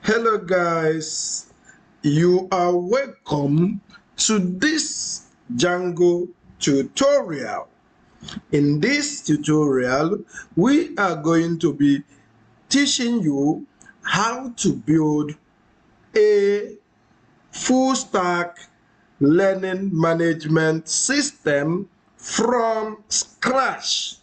Hello guys, you are welcome to this Django tutorial. In this tutorial, we are going to be teaching you how to build a full stack learning management system from scratch.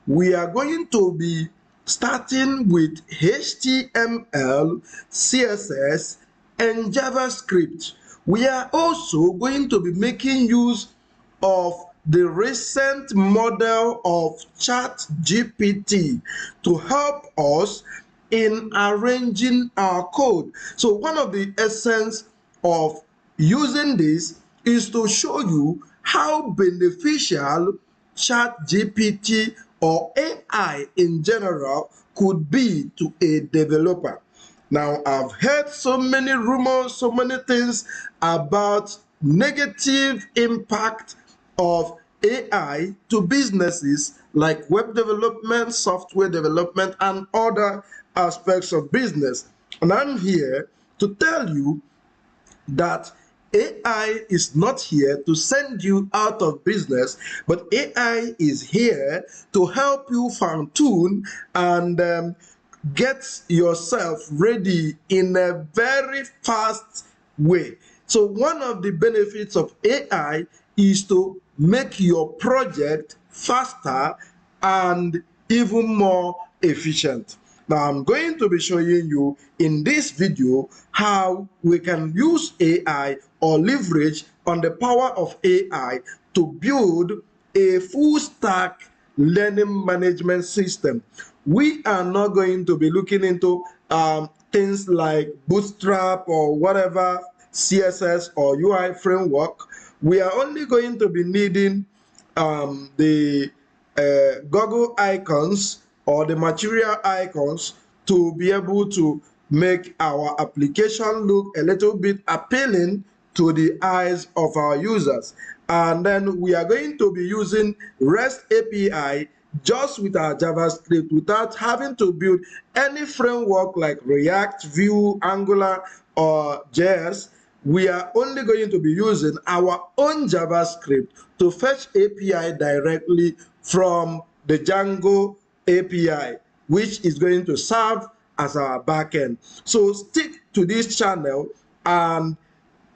We are going to be starting with HTML, CSS, and JavaScript. We are also going to be making use of the recent model of ChatGPT to help us in arranging our code. So one of the essence of using this is to show you how beneficial ChatGPT or AI in general could be to a developer. Now, I've heard so many rumors, so many things about negative impact of AI to businesses like web development, software development, and other aspects of business. And I'm here to tell you that AI is not here to send you out of business, but AI is here to help you fine-tune and get yourself ready in a very fast way. So one of the benefits of AI is to make your project faster and even more efficient. Now, I'm going to be showing you in this video how we can use AI or leverage on the power of AI to build a full stack learning management system. We are not going to be looking into things like Bootstrap or whatever CSS or UI framework. We are only going to be needing the Google icons or the material icons to be able to make our application look a little bit appealing to the eyes of our users. And then we are going to be using REST API just with our JavaScript without having to build any framework like React, Vue, Angular, or JS. We are only going to be using our own JavaScript to fetch API directly from the Django API, which is going to serve as our backend. So stick to this channel and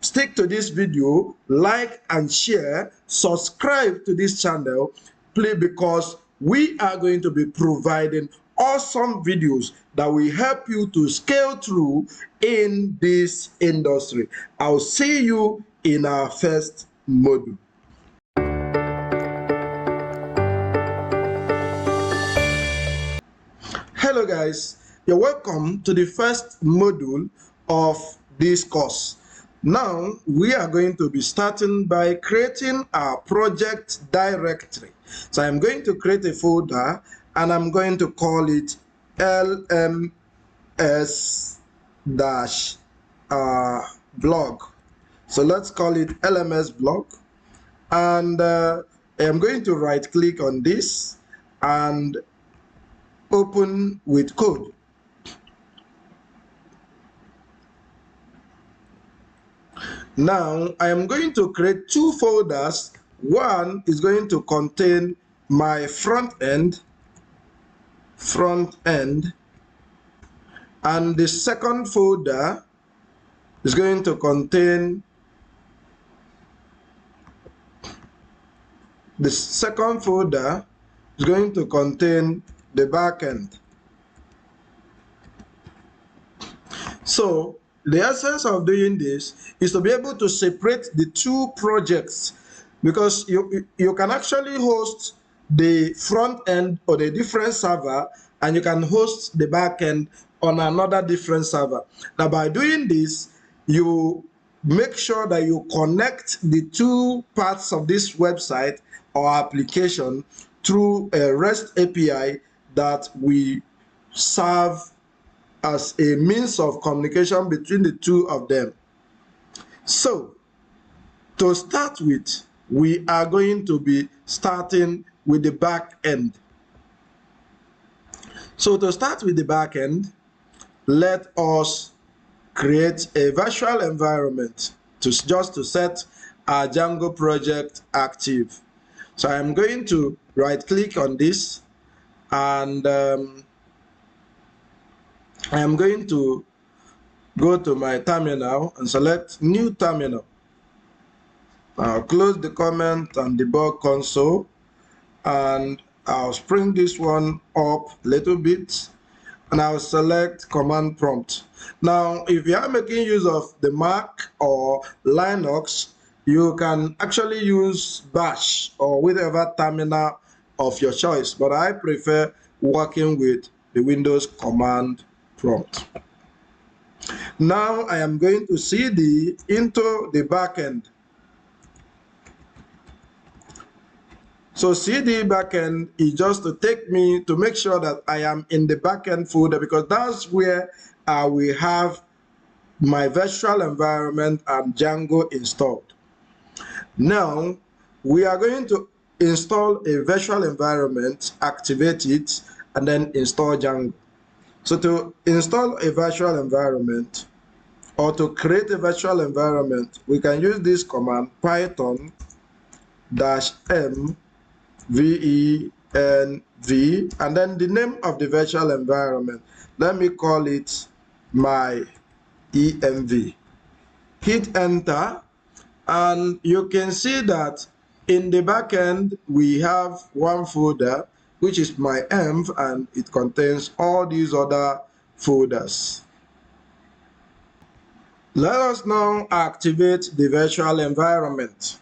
stick to this video, like and share, subscribe to this channel, please, because we are going to be providing awesome videos that will help you to scale through in this industry. I'll see you in our first module. Hello guys, you're welcome to the first module of this course. Now we are going to be starting by creating our project directory. So I'm going to create a folder and I'm going to call it LMS-blog. So let's call it LMS blog, and I'm going to right click on this and open with code. Now I am going to create two folders. One is going to contain my front end, and the second folder is going to contain the back end. So the essence of doing this is to be able to separate the two projects, because you can actually host the front end on a different server and you can host the back end on another different server. Now by doing this, you make sure that you connect the two parts of this website or application through a REST API that we serve as a means of communication between the two of them. So to start with, we are going to be starting with the back end. So to start with the backend, let us create a virtual environment just to set our Django project active. So I'm going to right click on this, and I am going to go to my terminal and select new terminal. I'll close the comment and debug console, and I'll spring this one up a little bit, and I'll select command prompt. Now, if you are making use of the Mac or Linux, you can actually use bash or whatever terminal of your choice, but I prefer working with the Windows command prompt. Now I am going to cd into the backend. So cd backend is just to take me to make sure that I am in the backend folder, because that's where I will have my virtual environment and Django installed. Now we are going to install a virtual environment, activate it, and then install Django. So to install a virtual environment or to create a virtual environment, we can use this command python -m venv, and then the name of the virtual environment, let me call it my env. Hit enter, and you can see that in the backend we have one folder which is my env, and it contains all these other folders. Let us now activate the virtual environment.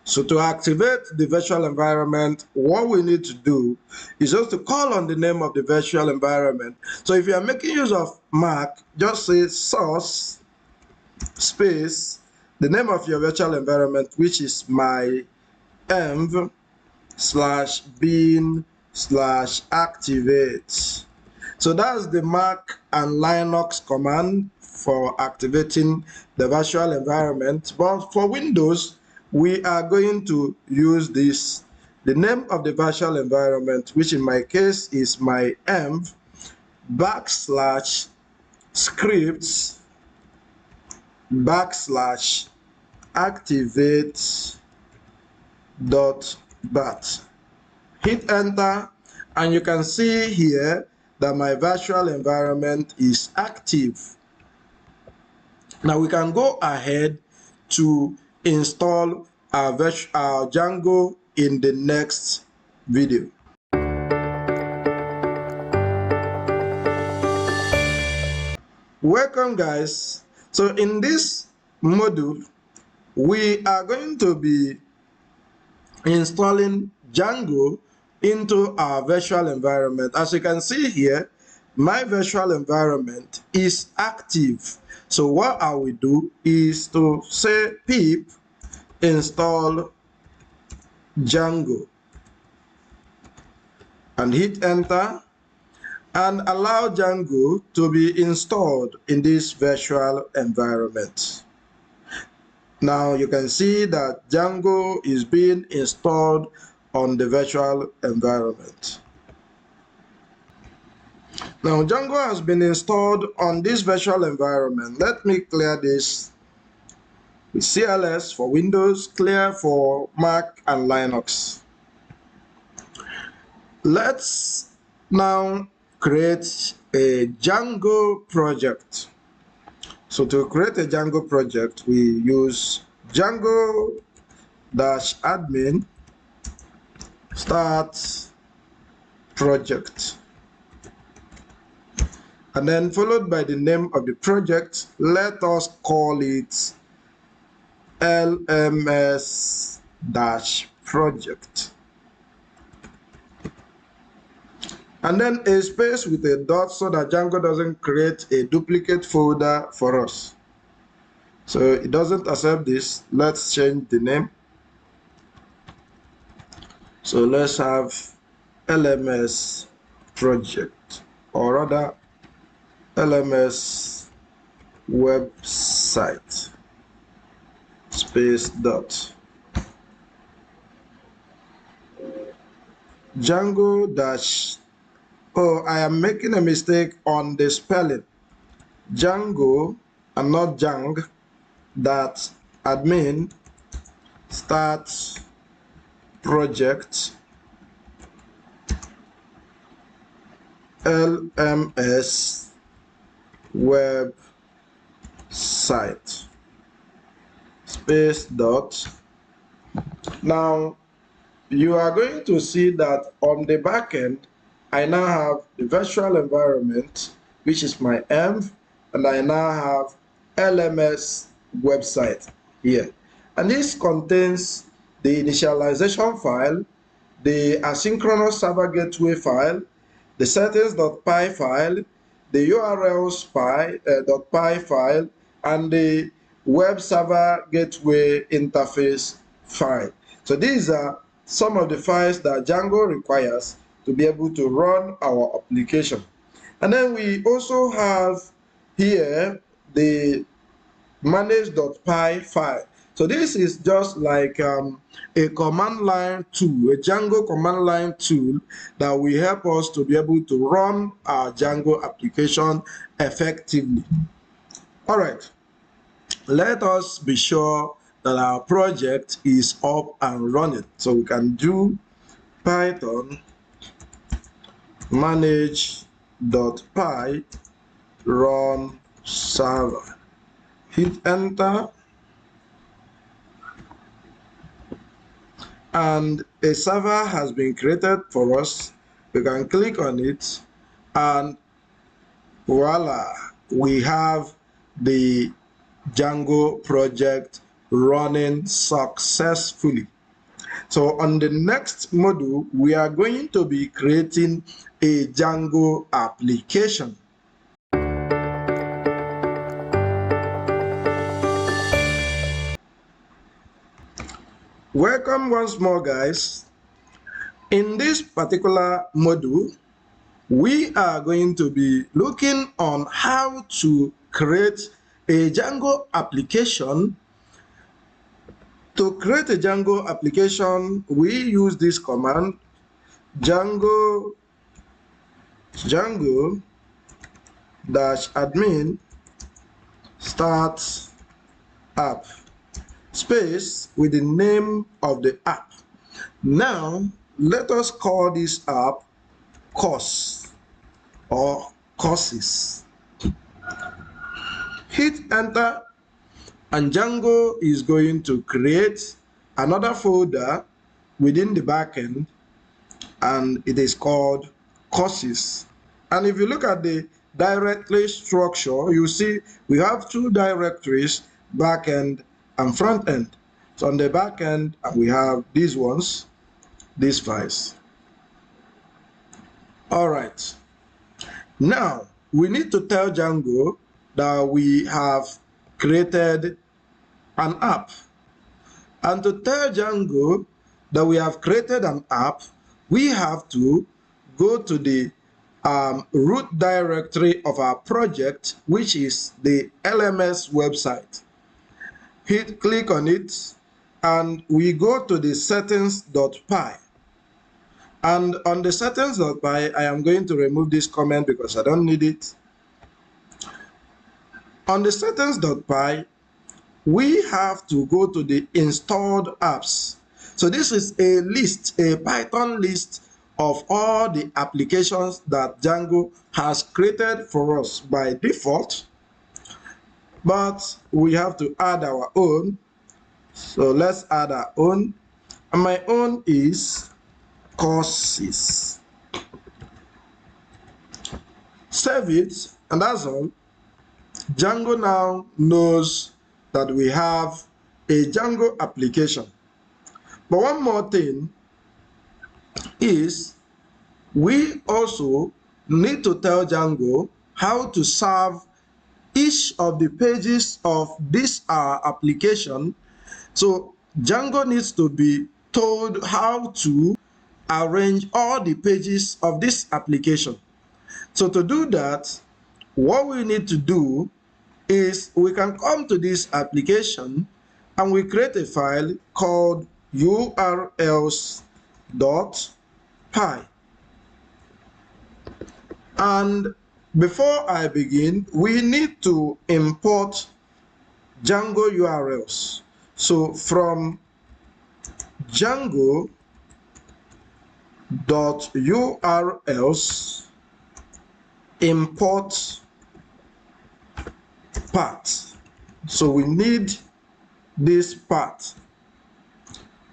So to activate the virtual environment, what we need to do is just to call on the name of the virtual environment. So if you are making use of Mac, just say source space the name of your virtual environment, which is my env /bin/activate. So that's the Mac and Linux command for activating the virtual environment. But for Windows, we are going to use this, the name of the virtual environment, which in my case is my env /scripts/activate.bat. Hit enter, and you can see here that my virtual environment is active. Now we can go ahead to install our Django in the next video. Welcome guys. So in this module, we are going to be installing Django into our virtual environment. As you can see here, my virtual environment is active. So what I will do is to say pip install Django and hit enter, and allow Django to be installed in this virtual environment. Now you can see that Django is being installed on the virtual environment. Now Django has been installed on this virtual environment. Let me clear this with CLS for Windows, clear for Mac and Linux. Let's now create a Django project. So to create a Django project, we use Django-admin start project, and then followed by the name of the project. Let us call it LMS-project, and then a space with a dot so that Django doesn't create a duplicate folder for us. So it doesn't accept this. Let's change the name. So let's have LMS project, or rather LMS website space dot Django Oh, I am making a mistake on the spelling. Django and not Jang. That admin start project LMS website space dot. Now you are going to see that on the back end, I now have the virtual environment, which is my env, and I now have LMS website here. And this contains the initialization file, the asynchronous server gateway file, the settings.py file, the urls.py file, and the web server gateway interface file. So these are some of the files that Django requires to be able to run our application. And then we also have here the manage.py file. So this is just like a command line tool, a Django command line tool that will help us to be able to run our Django application effectively. All right, let us be sure that our project is up and running. So we can do Python manage.py run server. Hit enter, and a server has been created for us. We can click on it, and voila, we have the Django project running successfully. So on the next module, we are going to be creating a Django application. Welcome once more, guys. In this particular module, we are going to be looking on how to create a Django application. To create a Django application, we use this command, Django -admin start app space with the name of the app. Now, let us call this app course or courses. Hit enter, and Django is going to create another folder within the backend, and it is called courses. And if you look at the directory structure, you see we have two directories, backend and front end. So on the backend, we have these ones, these files. All right. Now we need to tell Django that we have created an app. And to tell Django that we have created an app, we have to go to the root directory of our project, which is the LMS website. Click on it, and we go to the settings.py. And on the settings.py, I am going to remove this comment because I don't need it. On the settings.py, we have to go to the installed apps. So this is a list, a Python list of all the applications that Django has created for us by default, but we have to add our own. So let's add our own, and my own is courses. Save it, and that's all. Django now knows that we have a Django application. But one more thing is we also need to tell Django how to serve each of the pages of this application. So Django needs to be told how to arrange all the pages of this application. So to do that, what we need to do is we can come to this application and we create a file called urls.py. And before I begin, we need to import Django URLs. So from Django.urls import path. So we need this path.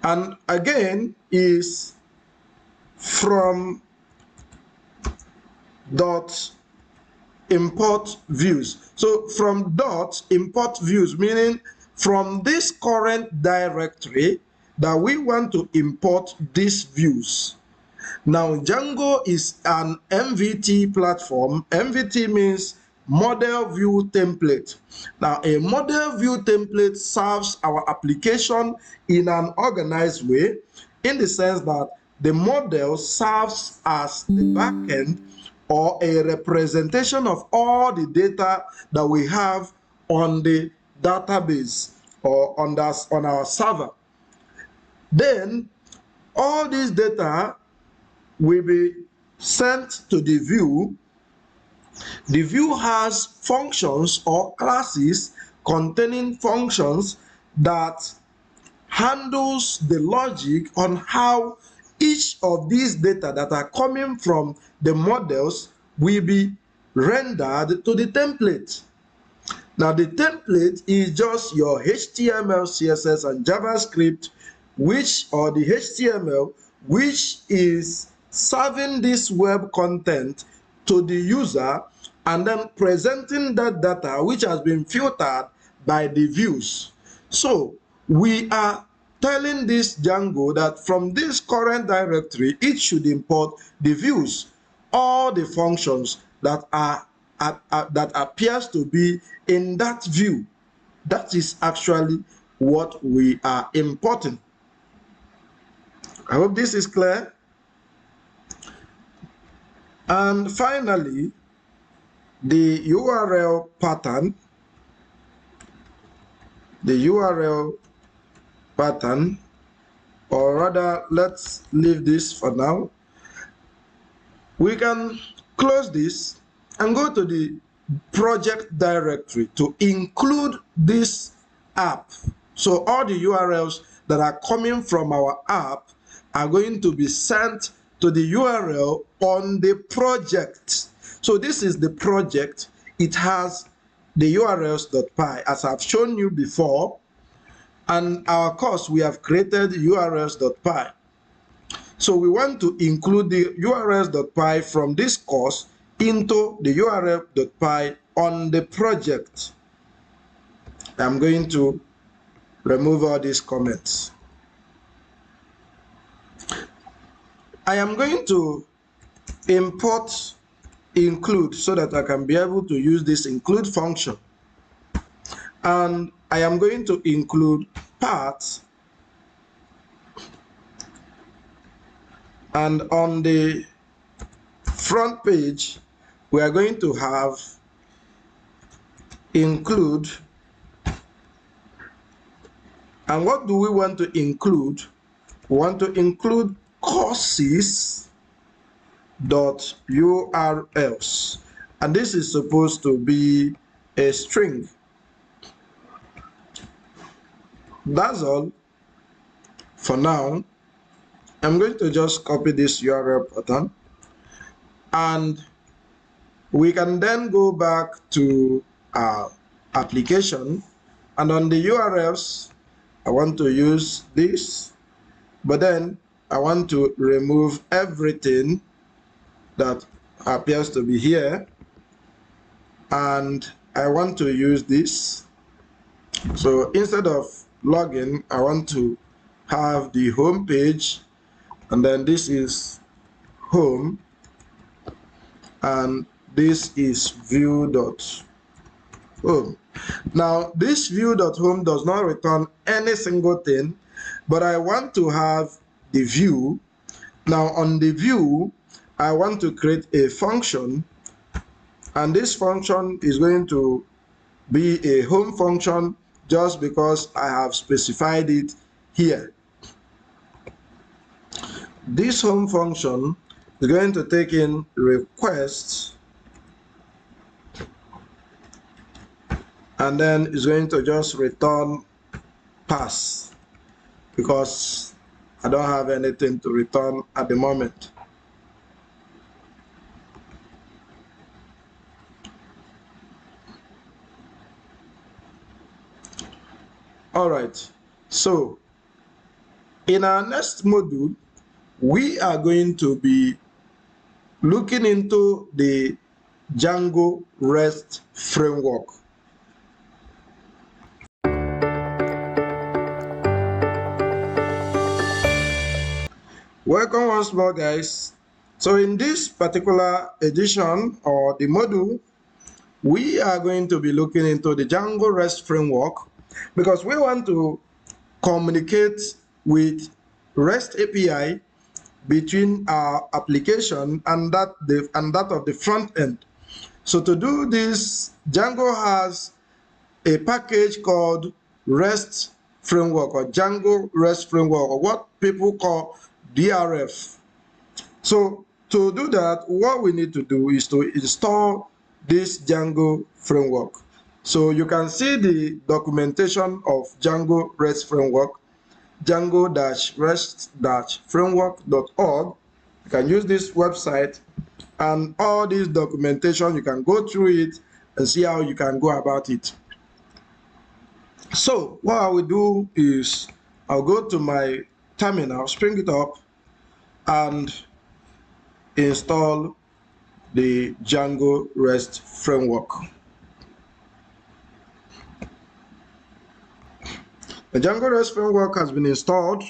And again is from dot import views. So from dot import views, meaning from this current directory that we want to import these views. Now Django is an MVT platform. MVT means model view template. Now a model view template serves our application in an organized way, in the sense that the model serves as the backend or a representation of all the data that we have on the database or on our server. Then all this data will be sent to the view. The view has functions or classes containing functions that handles the logic on how each of these data that are coming from the models will be rendered to the template. Now the template is just your HTML, CSS, and JavaScript, or the HTML, which is serving this web content to the user and then presenting that data which has been filtered by the views. So we are telling this Django that from this current directory, it should import the views, all the functions that that appears to be in that view. That is actually what we are importing. I hope this is clear. And finally, the URL pattern. The URL pattern, or rather, let's leave this for now. We can close this and go to the project directory to include this app. So all the URLs that are coming from our app are going to be sent to the URL on the project. So this is the project. It has the urls.py, as I've shown you before. And our course, we have created urls.py. So we want to include the urls.py from this course into the url.py on the project. I'm going to remove all these comments. I am going to import include so that I can be able to use this include function. And I am going to include paths. And on the front page, we are going to have include. And what do we want to include? We want to include courses.urls. And this is supposed to be a string. That's all for now. I'm going to just copy this URL pattern, and we can then go back to our application, and on the URLs I want to use this, but then I want to remove everything that appears to be here, and I want to use this. So instead of login, I want to have the home page, and then this is home, and this is view.home. Now this view.home does not return any single thing, but I want to have the view. Now on the view, I want to create a function, and this function is going to be a home function just because I have specified it here. This home function is going to take in requests and then it's going to just return pass because I don't have anything to return at the moment. All right, so in our next module, we are going to be looking into the Django Rest Framework. Welcome once more, guys. So in this particular edition or the module, we are going to be looking into the Django Rest Framework because we want to communicate with REST API between our application and that of the front end. So to do this, Django has a package called Rest Framework or Django Rest Framework, or what people call DRF. So to do that, what we need to do is to install this Django framework. So you can see the documentation of Django Rest Framework, django-rest-framework.org. You can use this website, and all this documentation, you can go through it and see how you can go about it. So what I will do is I'll go to my terminal, spring it up, and install the Django Rest Framework. The Django Rest Framework has been installed,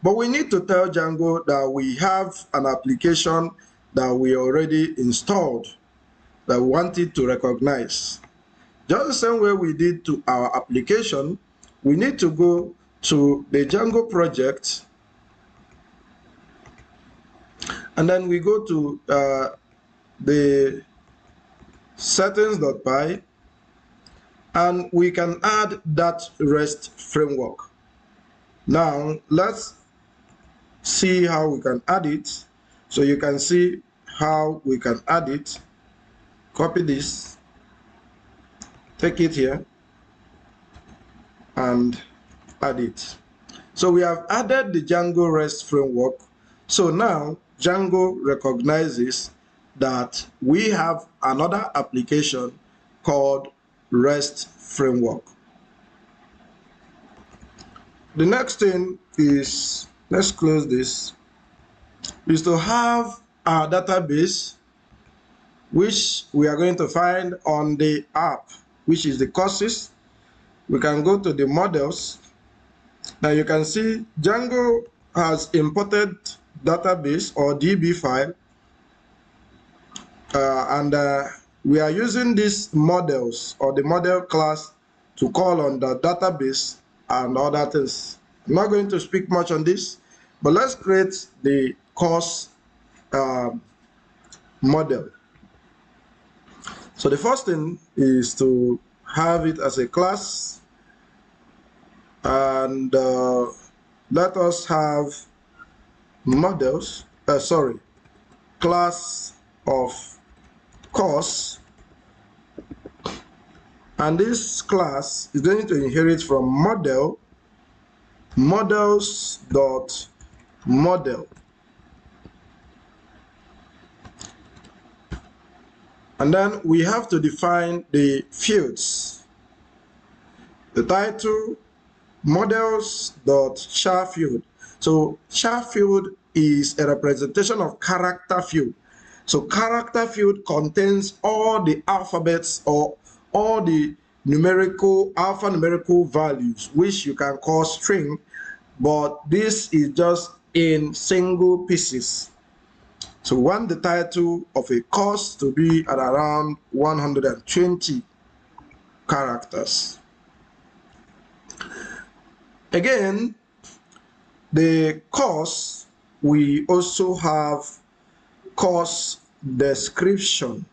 but we need to tell Django that we have an application that we already installed that we want it to recognize. Just the same way we did to our application, we need to go to the Django project, and then we go to the settings.py, and we can add that REST framework. Now let's see how we can add it. So you can see how we can add it. Copy this, take it here, and add it. So we have added the Django REST framework. So now Django recognizes that we have another application called REST framework. The next thing is, let's close this, is to have our database, which we are going to find on the app, which is the courses. We can go to the models. Now you can see Django has imported database or DB file, and we are using these models or the model class to call on the database and other things. I'm not going to speak much on this, but let's create the course model. So the first thing is to have it as a class, and let us have models, class of course, and this class is going to inherit from models.model, and then we have to define the fields. The title, models.char field. So char field is a representation of character field. So character field contains all the alphabets or all the alphanumerical values, which you can call string, but this is just in single pieces. So we want the title of a course to be at around 120 characters. Again, the course, we also have course description.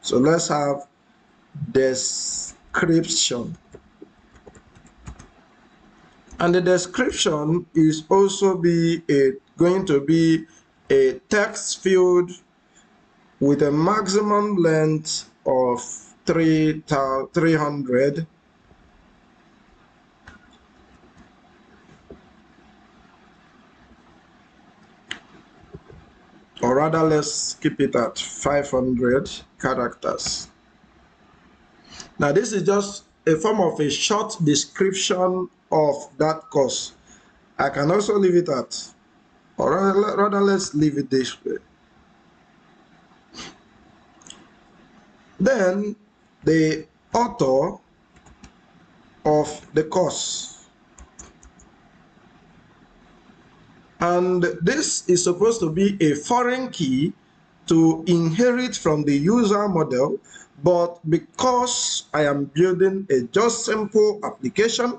So let's have description. And the description is also going to be a text field with a maximum length of 300 or rather let's keep it at 500 characters. Now this is just a form of a short description of that course. I can also leave it at, or rather let's leave it this way. Then the author of the course. And this is supposed to be a foreign key to inherit from the user model, but because I am building a just simple application,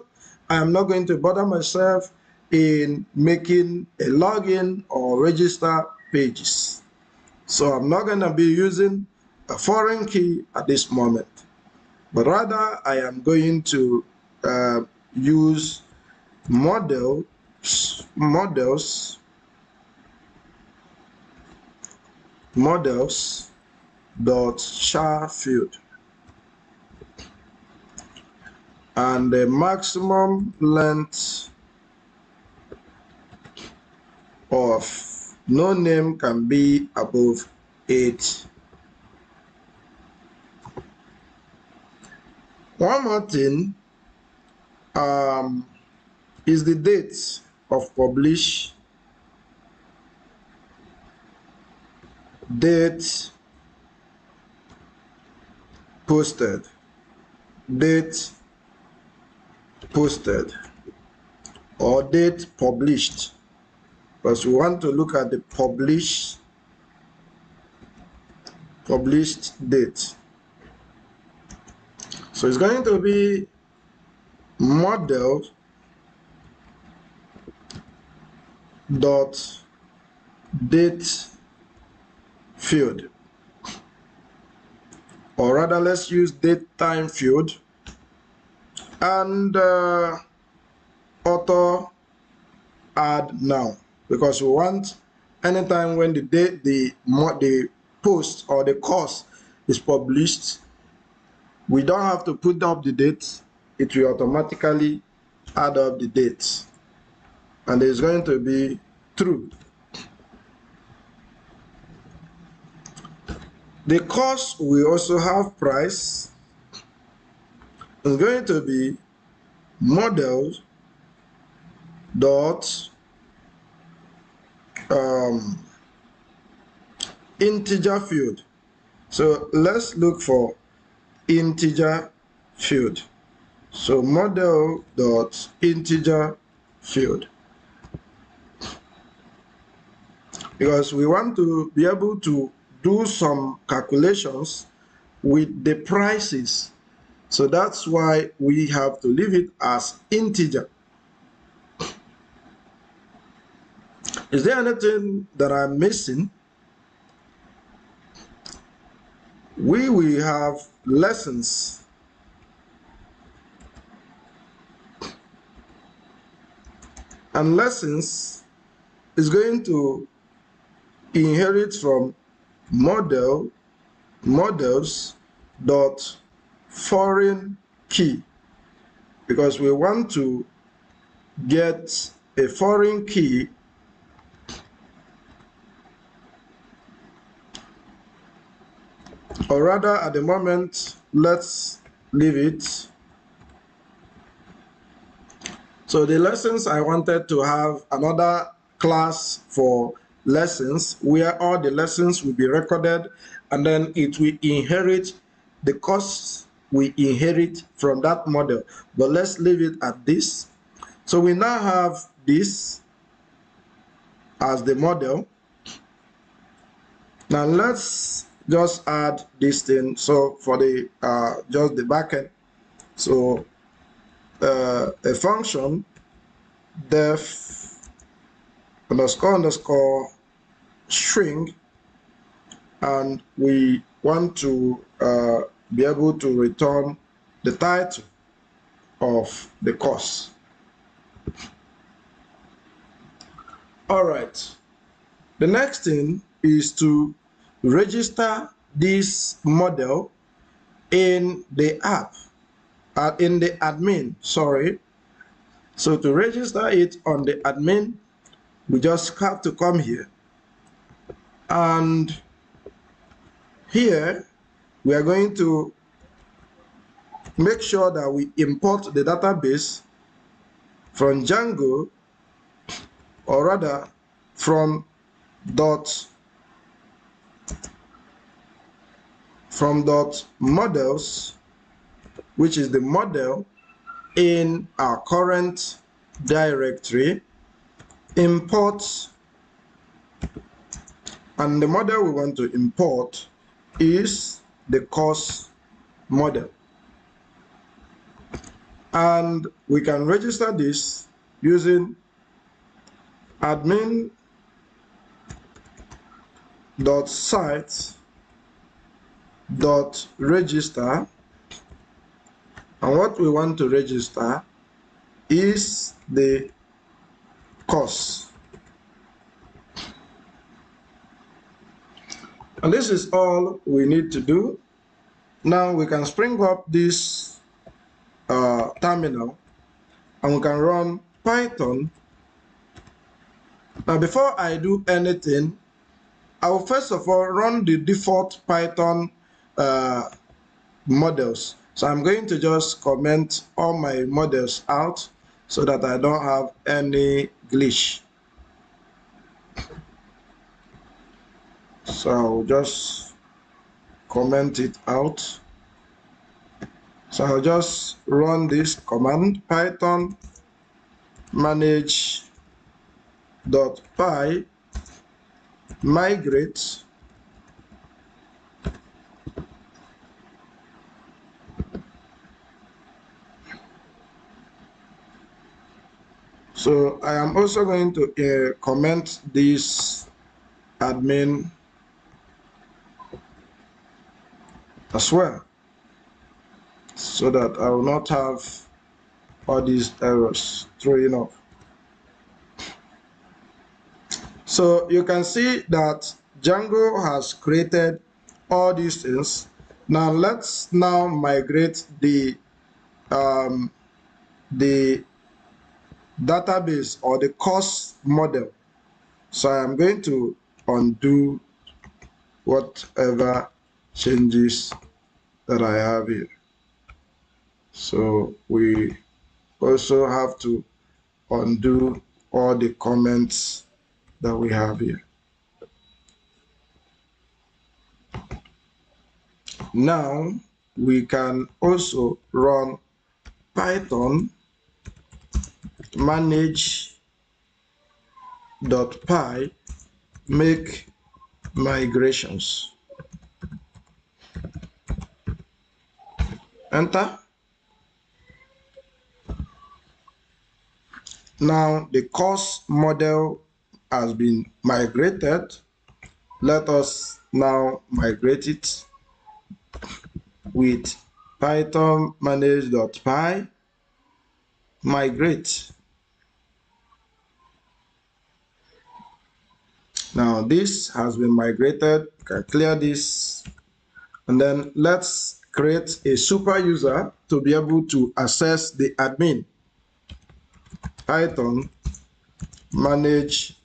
I am not going to bother myself in making a login or register pages. So I'm not going to be using a foreign key at this moment, but rather I am going to use models dot char field, and the maximum length of no name can be above 8. One more thing is the date of publish, date posted, date posted, or date published, because we want to look at the published date. So it's going to be model dot date field, or rather let's use date time field, and author add now, because we want anytime when the date the post or the course is published, we don't have to put up the date, it will automatically add up the date, and it's going to be true. The course we also have price is going to be model dot integer field. So let's look for integer field. So model dot integer field, because we want to be able to do some calculations with the prices. So that's why we have to leave it as integer. Is there anything that I'm missing? We will have lessons. And lessons is going to inherit from models dot foreign key, because we want to get a foreign key or rather at the moment let's leave it. So the lessons, I wanted to have another class for lessons where all the lessons will be recorded, and then it will inherit the costs we inherit from that model. But let's leave it at this. So we now have this as the model. Now let's just add this thing. So for the just the backend, so a function def underscore string, and we want to be able to return the title of the course. All right, the next thing is to register this model in the app, in the admin, sorry. So to register it on the admin, we just have to come here And here we are going to make sure that we import the database from Django, or rather from models, which is the model in our current directory, import, and the model we want to import is the course model. And we can register this using admin.site.register, and what we want to register is the course. And this is all we need to do. Now we can spring up this terminal and we can run Python. Now before I do anything, I will first of all run the default Python models. So I'm going to just comment all my models out so that I don't have any glitch. So I'll just comment it out. So I'll just run this command, python manage.py migrate So I am also going to comment this admin as well, so that I will not have all these errors throwing up. So you can see that Django has created all these things. Now let's migrate the database or the course model. So I am going to undo whatever changes that I have here. So we also have to undo all the comments that we have here. Now we can also run python manage.py make migrations. Enter. Now the course model has been migrated. Let us now migrate it with python manage.py migrate. Now this has been migrated. You can clear this, and then let's create a super user to be able to access the admin. Python manage.py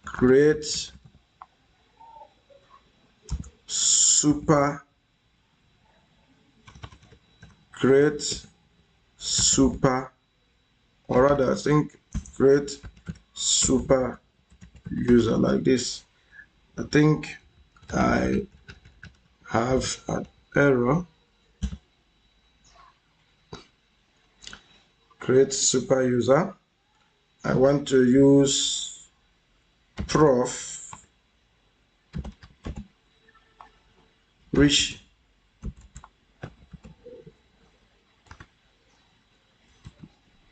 create super or rather I think create super user like this. I think I have an error. Create super user. I want to use prof rich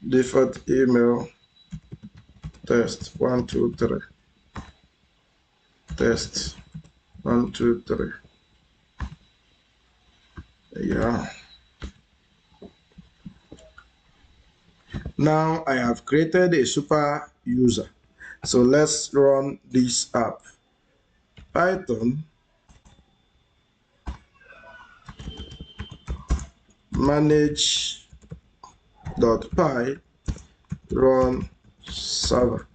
default email test 1 2 3 test 1 2 3. Yeah. Now I have created a super user. So let's run this app. Python manage.py run server.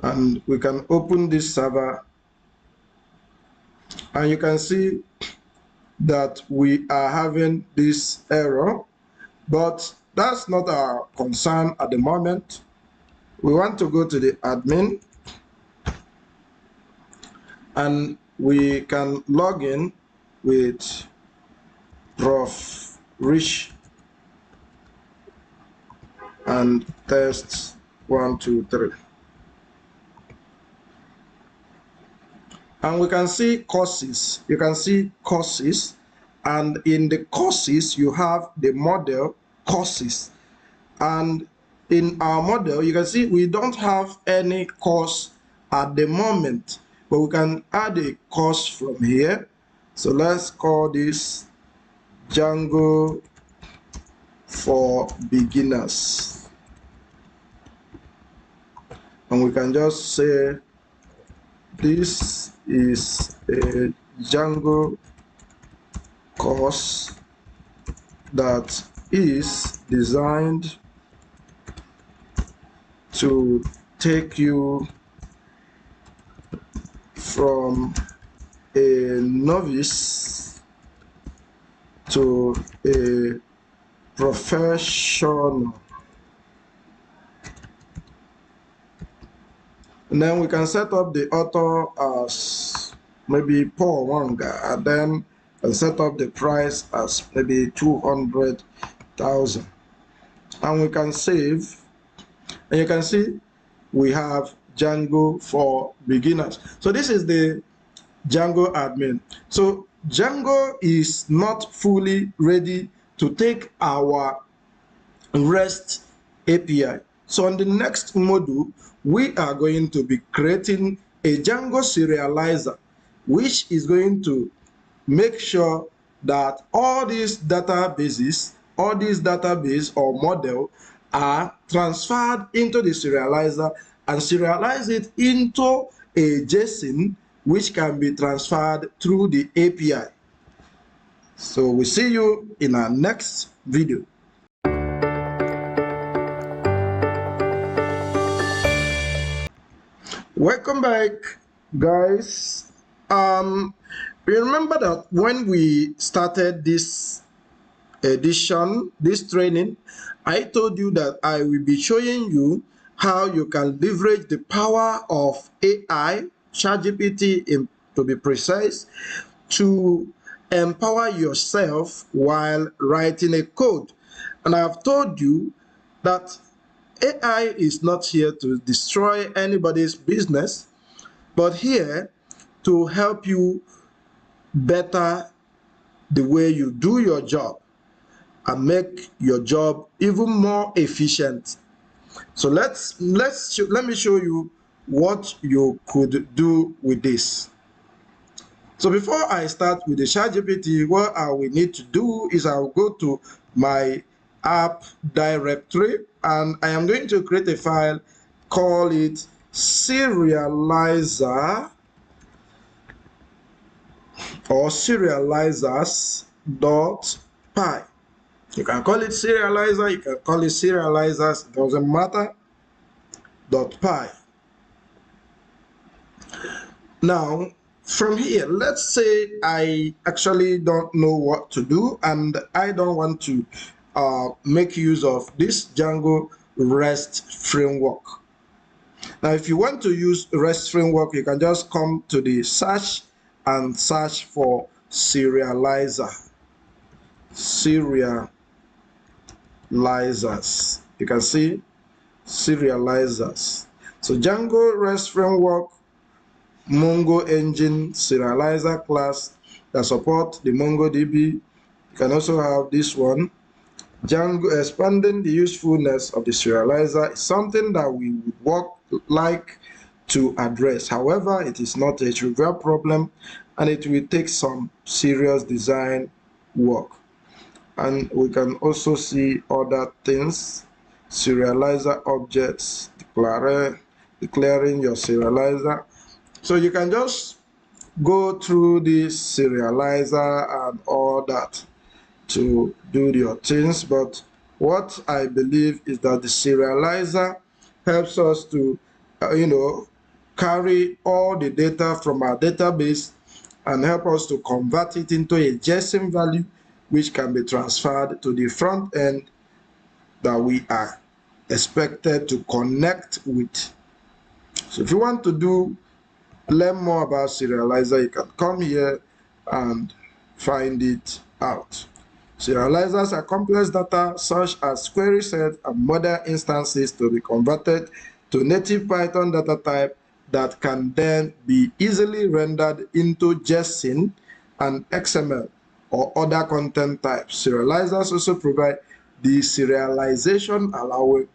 and we can open this server, and you can see that we are having this error, but that's not our concern at the moment. We want to go to the admin, and we can log in with Prof Rich and test 1 2 3, and we can see courses. You can see courses, and in the courses you have the model courses, and in our model you can see we don't have any course at the moment, but we can add a course from here. So let's call this Django for beginners, and we can just say this is a Django course that is designed to take you from a novice to a professional. And then we can set up the author as maybe Paul Wanga, and then set up the price as maybe 200,000, and we can save. And you can see we have Django for beginners. So this is the Django admin. So Django is not fully ready to take our REST API. So on the next module, we are going to be creating a Django serializer, which is going to make sure that all these databases, or model are transferred into the serializer and serialize it into a JSON which can be transferred through the API. So we see you in our next video. Welcome back, guys. Remember that when we started this training, I told you that I will be showing you how you can leverage the power of AI, ChatGPT to be precise, to empower yourself while writing a code. And I've told you that AI is not here to destroy anybody's business, but here to help you better the way you do your job and make your job even more efficient. So let me show you what you could do with this. So before I start with the ChatGPT, what I will need to do is I'll go to my app directory, and I am going to create a file, call it serializer or serializers.py. You can call it serializer, you can call it serializers, it doesn't matter, .py. Now, from here, let's say I actually don't know what to do and I don't want to make use of this Django Rest Framework. Now, if you want to use Rest Framework, you can just come to the search and search for serializer. Serializers. You can see serializers. So Django Rest Framework, Mongo Engine serializer class that support the MongoDB. You can also have this one. Django expanding the usefulness of the serializer is something that we would like to address. However, it is not a trivial problem and it will take some serious design work. And we can also see other things, serializer objects, declaring your serializer. So you can just go through this serializer and all that to do your things, but what I believe is that the serializer helps us to carry all the data from our database and help us to convert it into a JSON value which can be transferred to the front end that we are expected to connect with. So if you want to learn more about serializer, you can come here and find it out. Serializers are complex data such as query sets and model instances to be converted to native Python data type that can then be easily rendered into JSON and XML or other content types. Serializers also provide the serialization allowing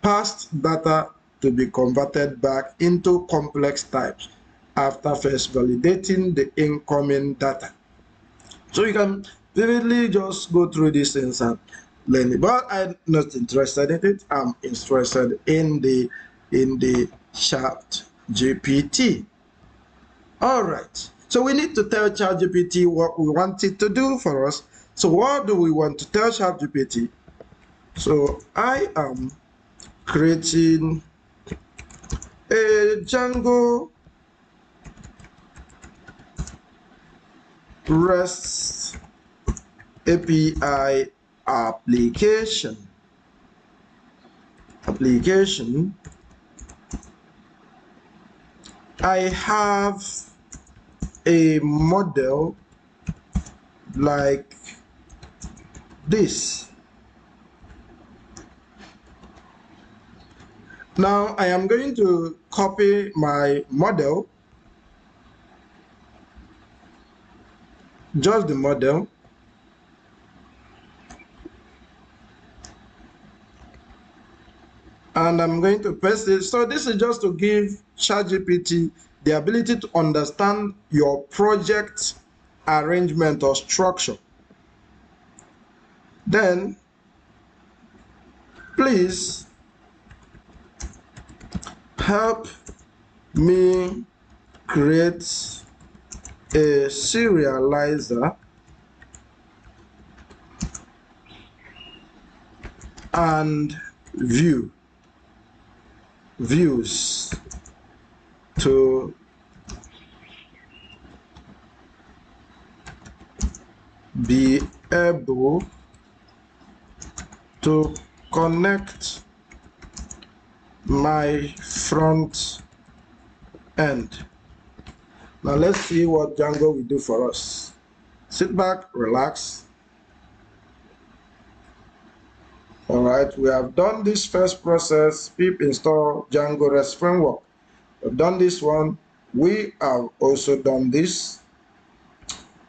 past data to be converted back into complex types after first validating the incoming data. So you can vividly just go through these things and learn it. But I'm not interested in it. I'm interested in the Chat GPT. All right. So we need to tell Chat GPT what we want it to do for us. So what do we want to tell Chat GPT? So I am creating a Django Rest API application. I have a model like this. Now I am going to copy my model, just the model, and I'm going to paste it. So this is just to give ChatGPT the ability to understand your project arrangement or structure. Then please help me create a serializer and views to be able to connect my front end. Now let's see what Django will do for us. Sit back, relax. All right, we have done this first process, pip install Django Rest Framework. We've done this one. We have also done this.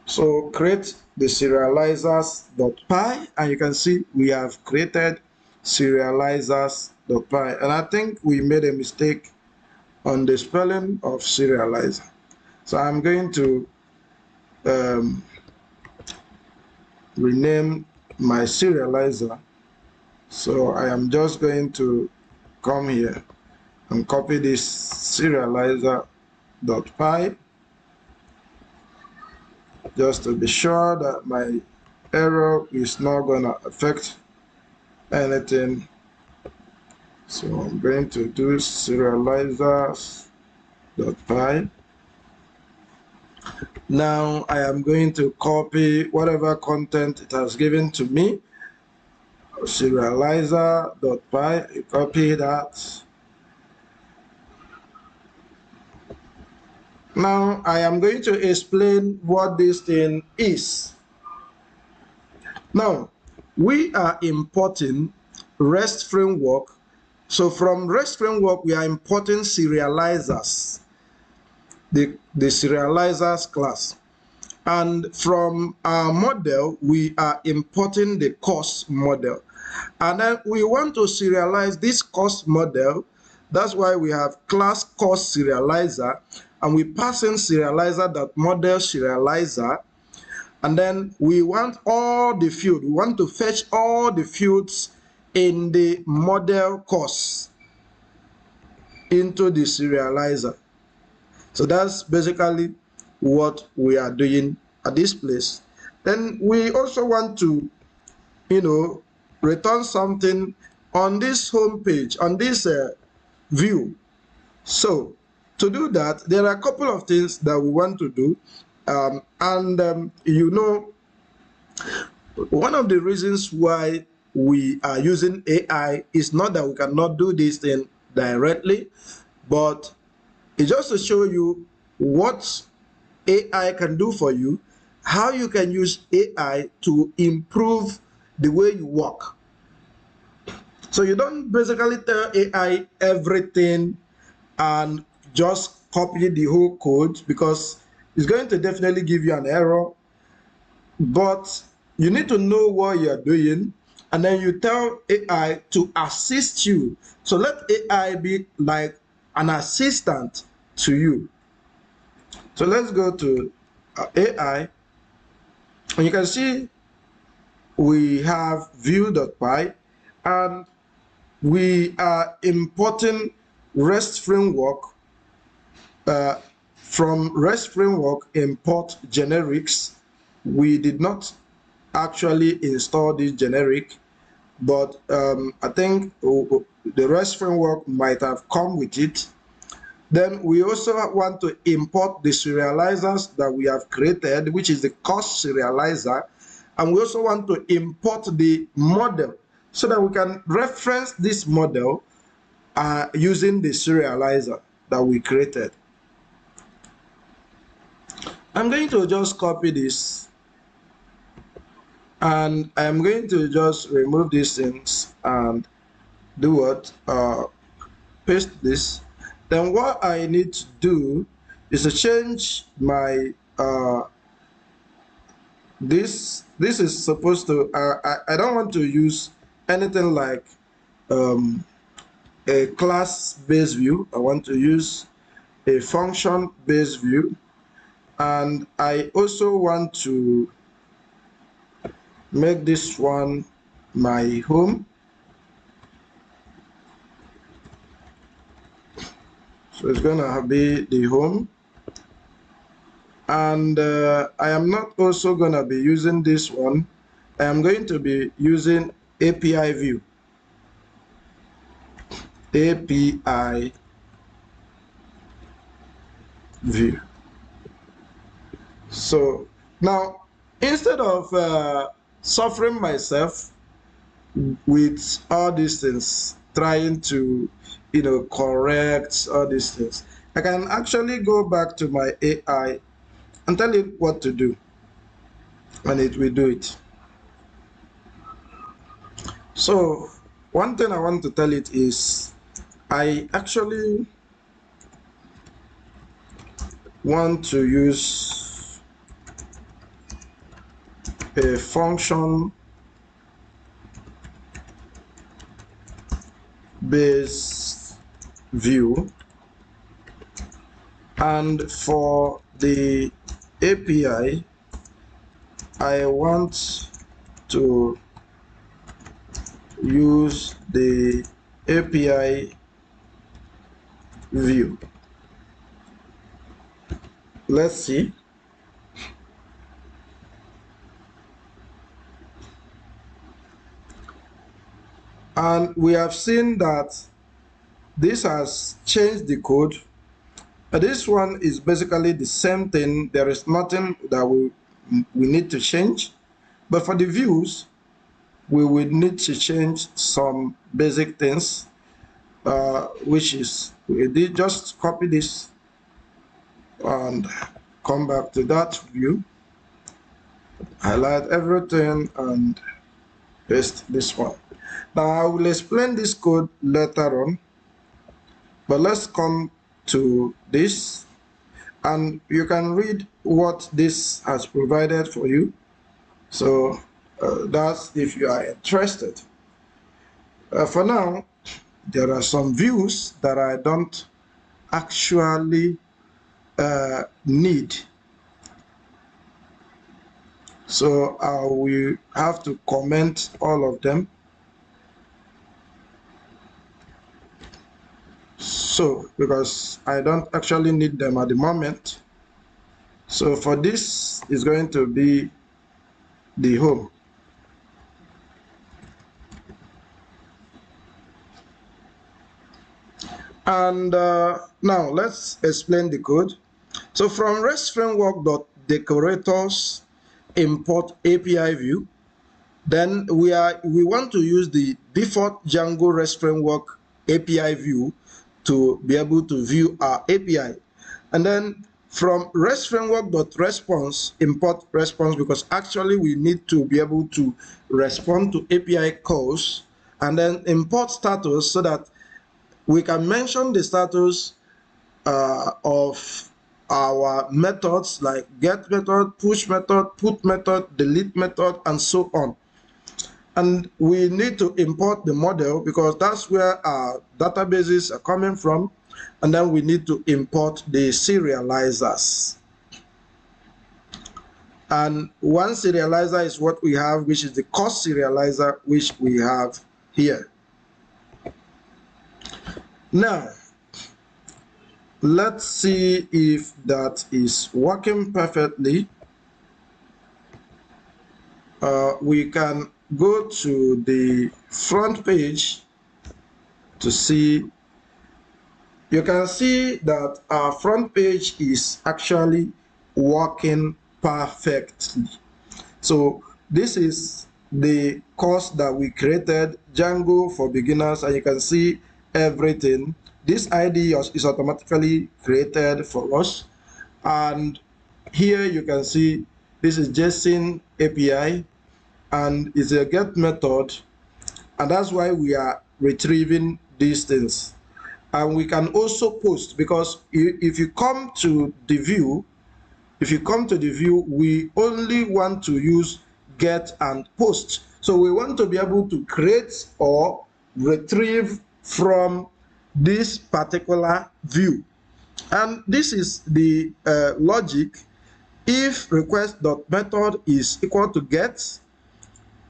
So create the serializers.py, and you can see we have created serializers.py. And I think we made a mistake on the spelling of serializer. So I'm going to rename my serializer. So I am just going to come here and copy this serializer.py just to be sure that my error is not going to affect anything. So I'm going to do serializers.py. Now I am going to copy whatever content it has given to me. Serializer.py, copy that. Now I am going to explain what this thing is. Now we are importing REST framework. So from REST framework we are importing serializers, the serializers class. And from our model we are importing the course model. And then we want to serialize this course model. That's why we have class course serializer, and we pass in serializer.model serializer. And then we want all the fields. We want to fetch all the fields in the model course into the serializer. So that's basically what we are doing at this place. Then we also want to, return something on this home page, on this view. So to do that, there are a couple of things that we want to do. You know, one of the reasons why we are using AI is not that we cannot do this thing directly, but it's just to show you what AI can do for you, how you can use AI to improve the way you work. So you don't basically tell AI everything and just copy the whole code, because it's going to definitely give you an error. But you need to know what you're doing, and then you tell AI to assist you. So let AI be like an assistant to you. So let's go to AI, and you can see we have view.py, and we are importing REST framework. From REST framework import generics. We did not actually install this generic, but I think the REST framework might have come with it. Then we also want to import the serializers that we have created, which is the cost serializer. And we also want to import the model so that we can reference this model using the serializer that we created. I'm going to just copy this, and I'm going to just remove these things and do what? Paste this. Then what I need to do is to change my this is supposed to I don't want to use anything like a class-based view. I want to use a function-based view, and I also want to make this one my home. So it's gonna be the home, and I am not also gonna be using this one. I am going to be using API view. API view. So now, instead of suffering myself with all these things, trying to, correct all these things, I can actually go back to my AI and tell it what to do, and it will do it. So one thing I want to tell it is, I actually want to use a function based view, and for the API I want to use the API view. Let's see. And we have seen that this has changed the code. This one is basically the same thing. There is nothing that we need to change. But for the views, we will need to change some basic things, which is, we did just copy this and come back to that view, highlight everything, and paste this one. Now I will explain this code later on, but let's come to this, and you can read what this has provided for you. So that's if you are interested. For now, there are some views that I don't actually need. So I will have to comment all of them. So, because I don't actually need them at the moment. So for this is going to be the home. And now let's explain the code. So from REST framework.decorators import API view, then we want to use the default Django REST Framework API view to be able to view our API. And then from REST framework.response import response, because actually we need to be able to respond to API calls, and then import status so that we can mention the status of our methods like get method, push method, put method, delete method, and so on. And we need to import the model because that's where our databases are coming from. And then we need to import the serializers. And one serializer is what we have, which is the cost serializer, which we have here. Now, let's see if that is working perfectly. We can go to the front page to see. You can see that our front page is actually working perfectly. So this is the course that we created, Django for beginners, and you can see everything. This ID is automatically created for us. And here you can see this is JSON API, and it's a get method, and that's why we are retrieving these things. And we can also post, because if you come to the view, we only want to use get and post. So we want to be able to create or retrieve from this particular view. And this is the logic. If request.method is equal to get,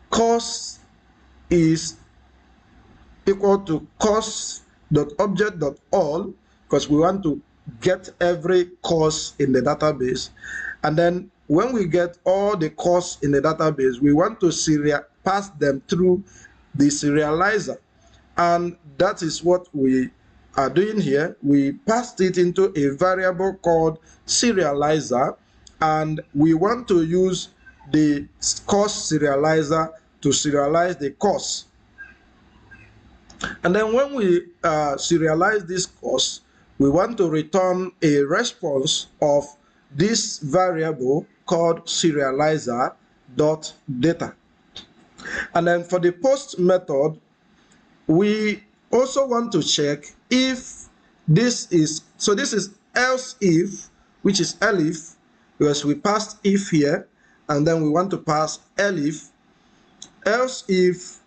cost is equal to cost.object.all, because we want to get every course in the database. And then when we get all the courses in the database, we want to pass them through the serializer. And that is what we are doing here. We passed it into a variable called serializer, and we want to use the course serializer to serialize the course. And then when we serialize this course, we want to return a response of this variable called serializer.data. And then for the post method, we also want to check if this is, so this is else if, which is elif, because we passed if here, and then we want to pass elif. Else if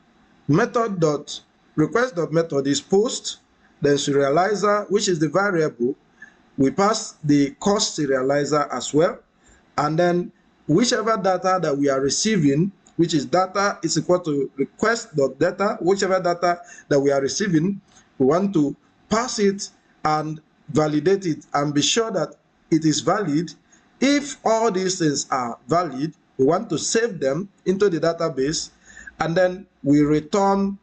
method.request.method is post, then serializer, which is the variable, we pass the cost serializer as well, and then whichever data that we are receiving, which is data is equal to request.data, whichever data that we are receiving, we want to pass it and validate it and be sure that it is valid. If all these things are valid, we want to save them into the database, and then we return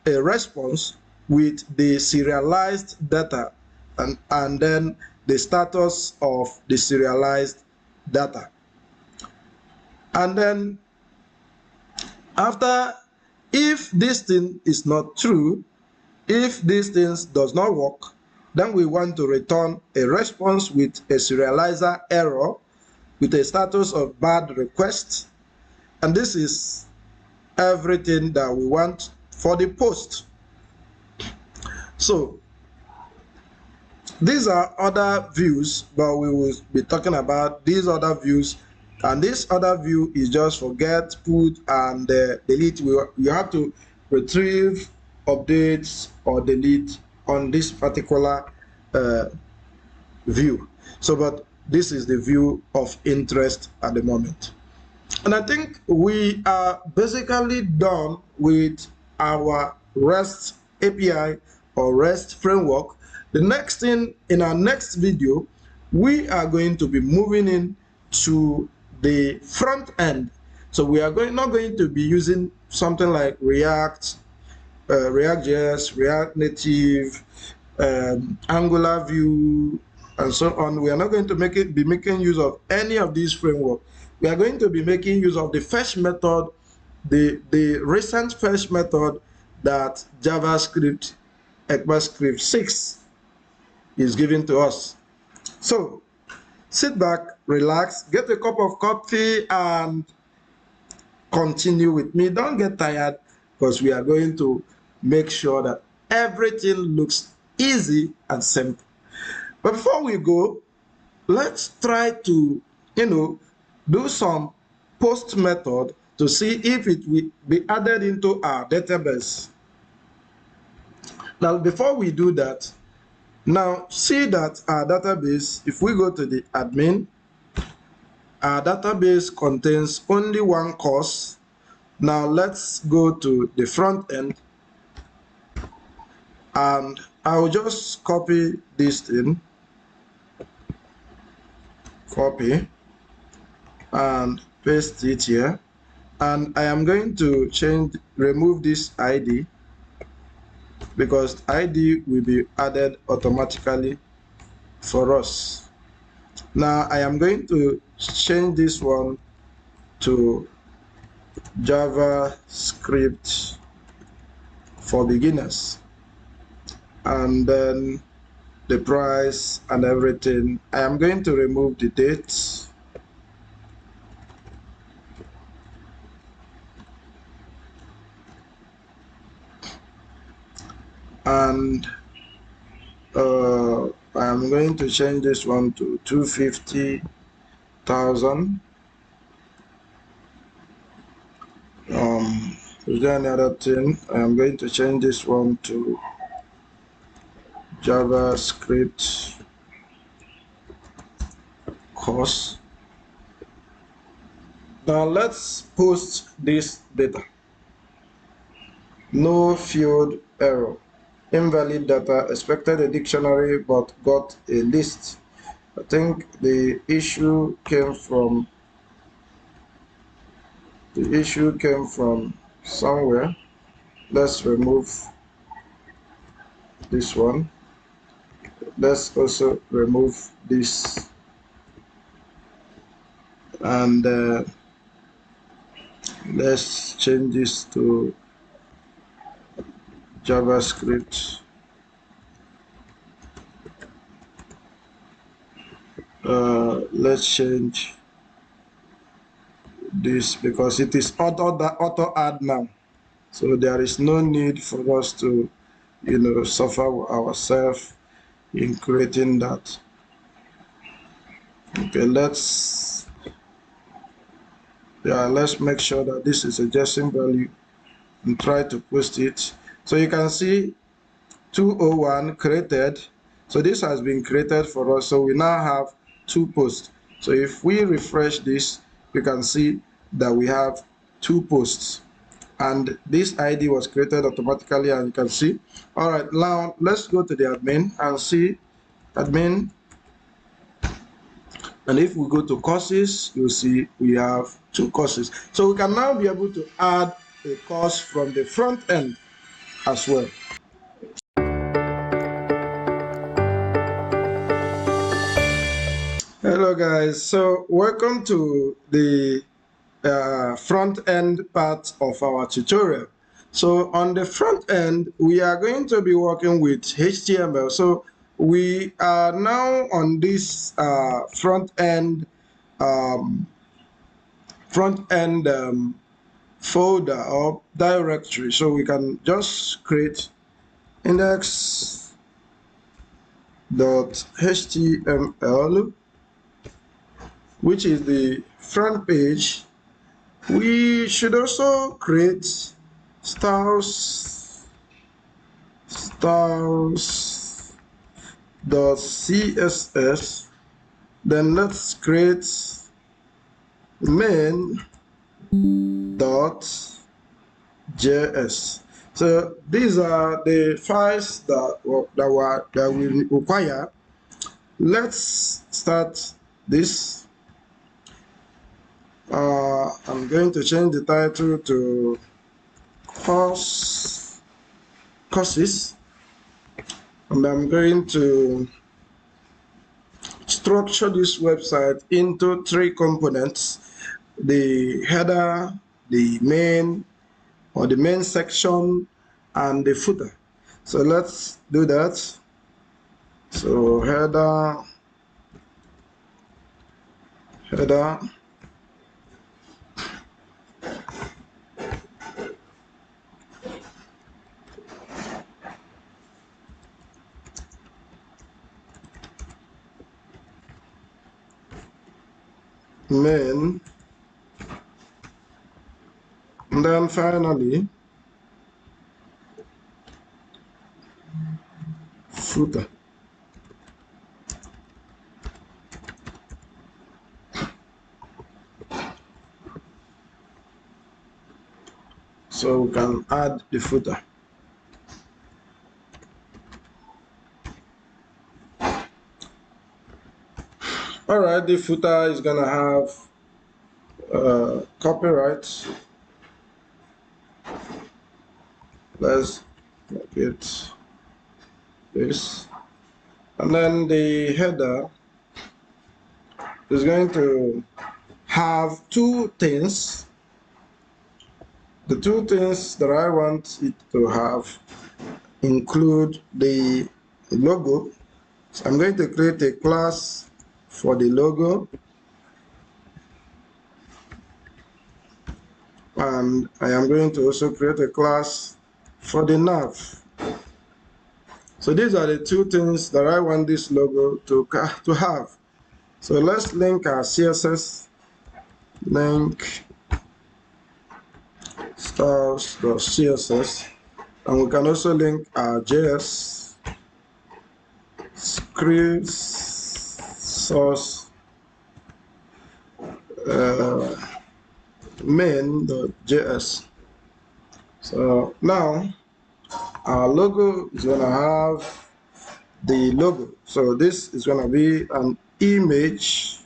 a response with the serialized data and then the status of the serialized data. And then after, if this thing is not true, if these things does not work, then we want to return a response with a serializer error with a status of bad request. And this is everything that we want for the post. So these are other views, but we will be talking about these other views. And this other view is just for get, put, and delete. You have to retrieve, update, or delete on this particular view. So, but this is the view of interest at the moment. And I think we are basically done with our REST API or REST framework. The next thing, in our next video, we are going to be moving in to the front end. So we are not going to be using something like React, React.js, React Native, Angular view, and so on. We are not going to be making use of any of these frameworks. We are going to be making use of the fetch method, the recent fetch method that JavaScript ECMAScript 6 is giving to us. So sit back, relax, get a cup of coffee, and continue with me. Don't get tired, because we are going to make sure that everything looks easy and simple. But before we go, let's try to, do some post method to see if it will be added into our database. Now, before we do that, now see that our database, if we go to the admin, our database contains only one course. Now let's go to the front end, and I'll just copy this thing, copy, and paste it here. And I am going to remove this ID, because ID will be added automatically for us. Now I am going to change this one to JavaScript for beginners, and then the price and everything. I am going to remove the dates, and I'm going to change this one to 250,000. Is there any other thing? I'm going to change this one to JavaScript course. Now let's post this data. No field error. Invalid data, expected a dictionary but got a list. I think the issue came from somewhere. Let's remove this one. Let's also remove this, and let's change this to JavaScript. Let's change this, because it is auto add now, so there is no need for us to suffer ourselves in creating that. Okay, let's make sure that this is a JSON value and try to post it. So you can see 201 created. So this has been created for us. So we now have 2 posts. So if we refresh this, we can see that we have 2 posts, and this ID was created automatically, and you can see. All right, now let's go to the admin and see admin. And if we go to courses, you'll see we have 2 courses. So we can now be able to add a course from the front end as well. Hello guys, so welcome to the front end part of our tutorial. So on the front end, we are going to be working with HTML. So we are now on this front end folder or directory. So we can just create index.html, which is the front page. We should also create styles.css. Then let's create main.js. So these are the files that we require. Let's start this. I'm going to change the title to courses. And I'm going to structure this website into three components: the header, the main or the main section, and the footer. So let's do that. So header, main, and then finally footer. So we can add the footer. All right, the footer is gonna have copyright. Let's get this, and then the header is going to have two things. The two things that I want it to have include the logo. So I'm going to create a class for the logo, and I am going to also create a class for the nav. So these are the two things that I want this logo to have. So let's link our CSS, link styles.css, and we can also link our JS scripts source main.js. So now our logo is going to have the logo. So this is going to be an image,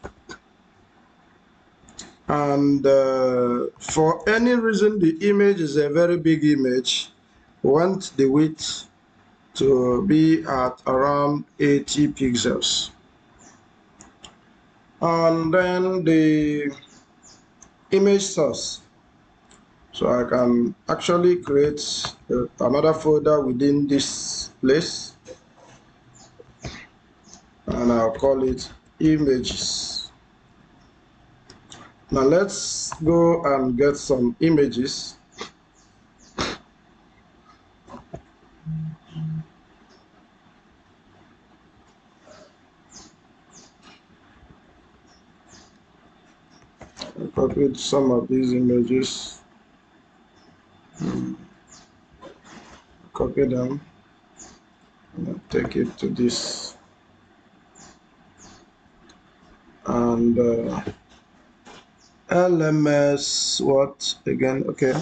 and for any reason the image is a very big image, we want the width to be at around 80 pixels. And then the image source. So I can actually create another folder within this place, and I'll call it images. Now let's go and get some images. I copied some of these images, copy them, and take it to this, and LMS what again? Okay,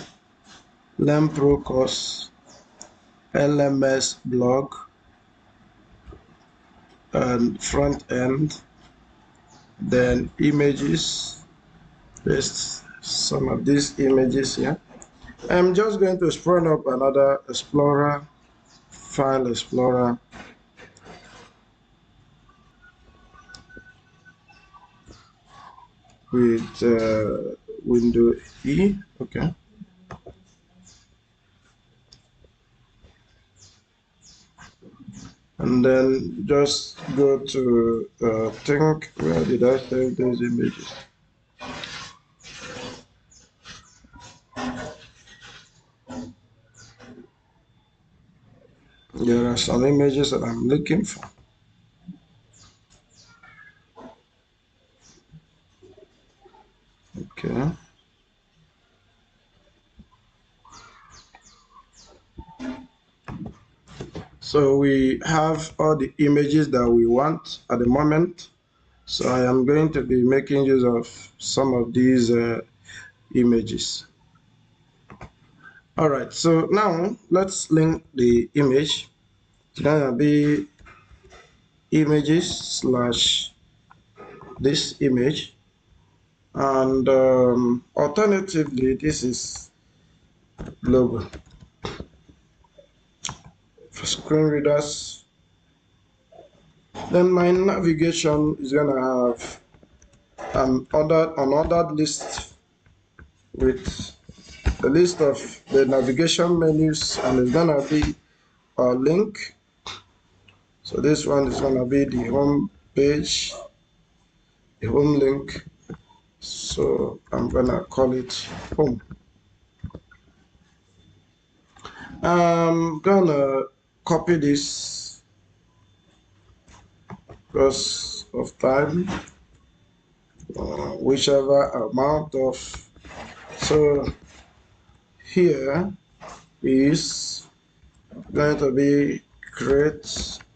Learn Pro course, LMS blog, and front end, then images. Paste some of these images here. I'm just going to spawn up another explorer, file explorer, with window E. Okay. And then just go to think, where did I save those images? There are some images that I'm looking for. Okay. So we have all the images that we want at the moment. So I am going to be making use of some of these images. All right, so now let's link the image. It's gonna be images slash this image, and alternatively this is logo. For screen readers, Then my navigation is gonna have an ordered list with a list of the navigation menus, and it's gonna be a link. So this one is gonna be the home page, the home link. So I'm gonna call it home. I'm gonna copy this because of time, whichever amount of. So here is going to be create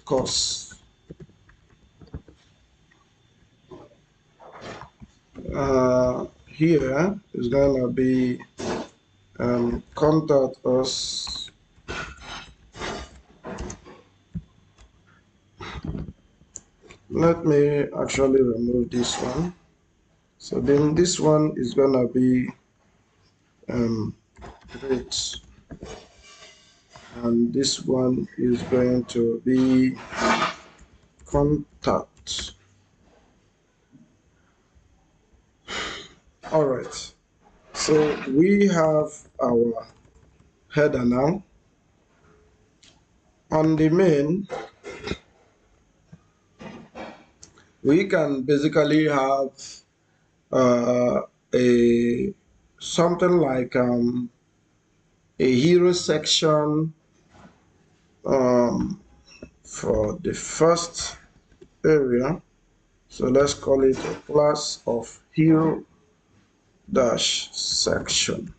course. Here is gonna be contact us. Let me actually remove this one. So then this one is gonna be create, and this one is going to be contact. All right, so we have our header now. On the main, we can basically have a something like a hero section for the first area. So let's call it a class of hero dash section.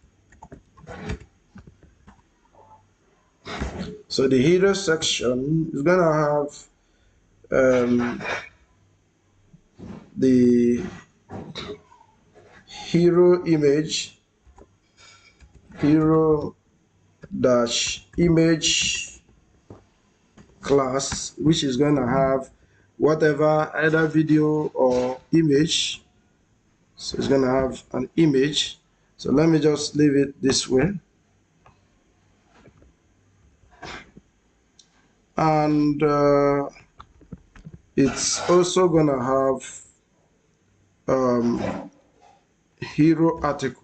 So the hero section is gonna have the hero image, hero dash image class, which is gonna have whatever either video or image. So it's gonna have an image. So let me just leave it this way. And it's also gonna have hero article.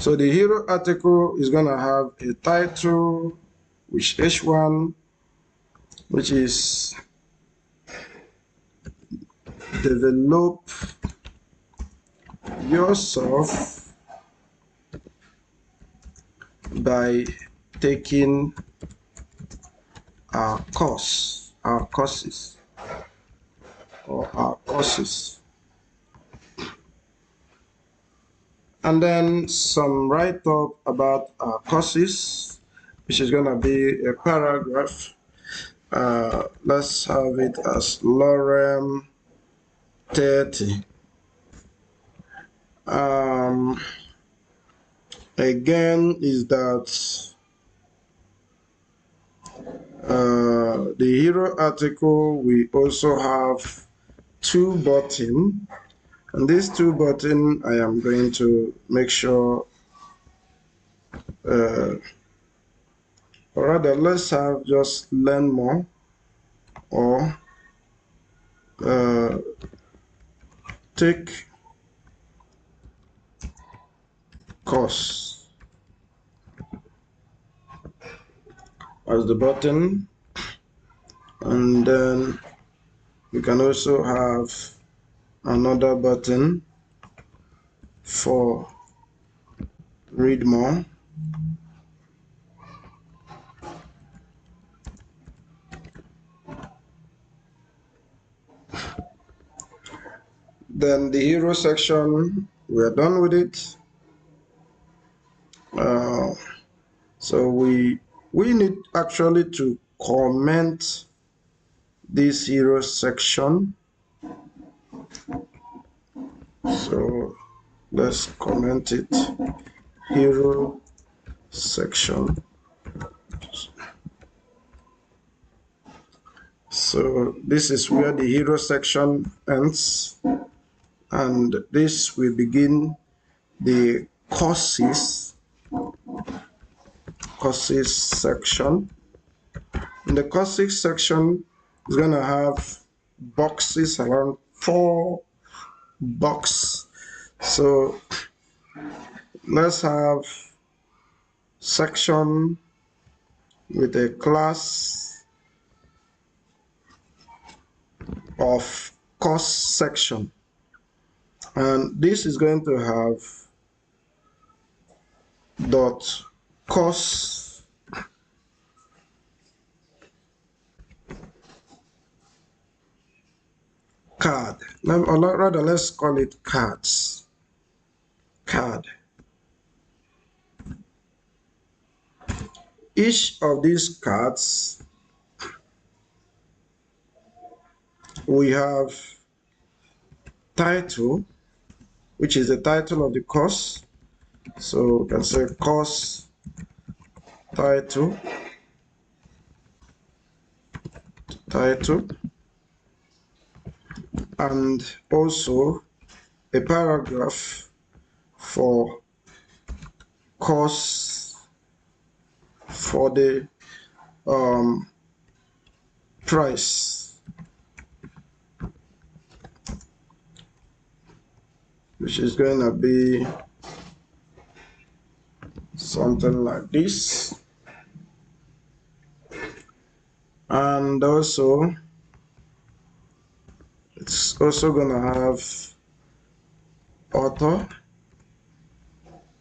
So the hero article is gonna have a title, which H1, which is develop yourself by taking our courses. And then some write-up about our courses, which is going to be a paragraph. Let's have it as Lorem 30. Again, is that the hero article, we also have two buttons, and these two buttons I am going to make sure, or rather let's have just learn more, or take course as the button, and then we can also have another button for read more. Then the hero section, we are done with it. So we need actually to comment this hero section. So let's comment it, hero section. So this is where the hero section ends, and this will begin the courses section. In the courses section, it's going to have boxes, around 4 boxes. So let's have section with a class of course section, and this is going to have dot course card. Or rather, let's call it cards. Card. Each of these cards, we have title, which is the title of the course. So we can say course title, and also a paragraph for course for the price, which is going to be something like this. And also it's also going to have author,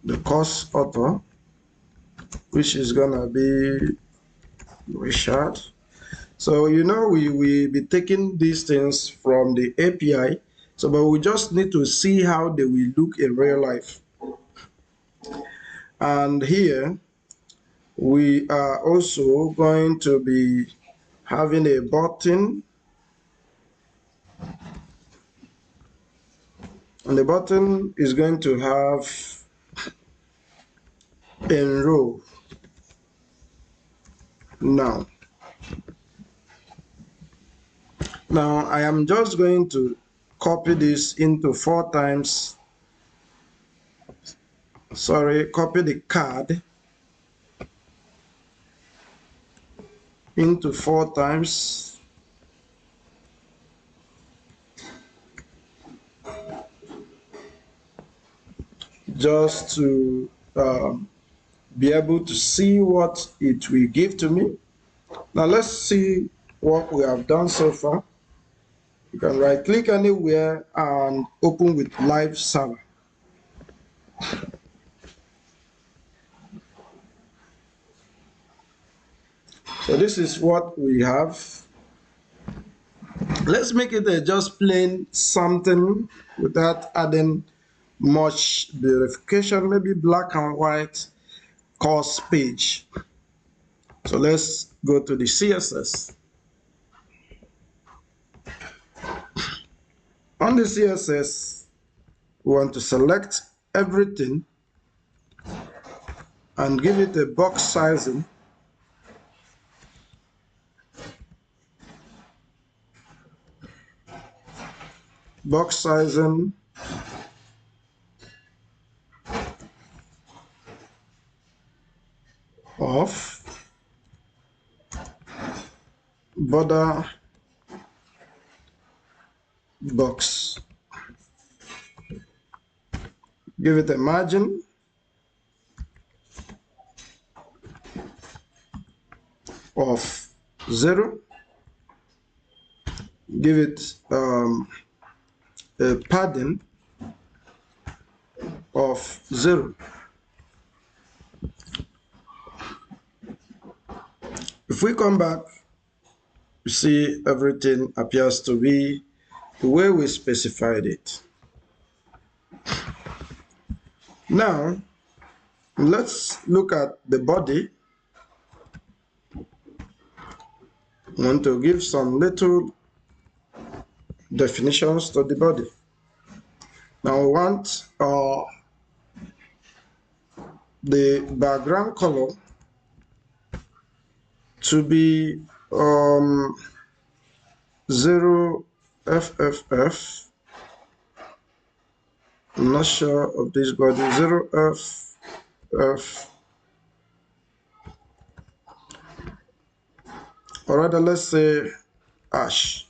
the course author, which is going to be Richard. So we will be taking these things from the API, so but we just need to see how they will look in real life. And here we are also going to be having a button, and the button is going to have enroll. Now I am just going to copy this into 4 times. Copy the card into 4 times. Just to be able to see what it will give to me. Now let's see what we have done so far. You can right click anywhere and open with live server. So this is what we have. Let's make it just plain something without adding much verification, maybe black and white course page. So let's go to the CSS. On the CSS, we want to select everything and give it a box sizing. Box sizing of border box. Give it a margin of 0. Give it a padding of 0. If we come back, you see everything appears to be the way we specified it. Now, let's look at the body. I want to give some little definitions to the body. Now we want the background color to be 0 FFF I'm not sure of this body. 0f, or rather, let's say hash.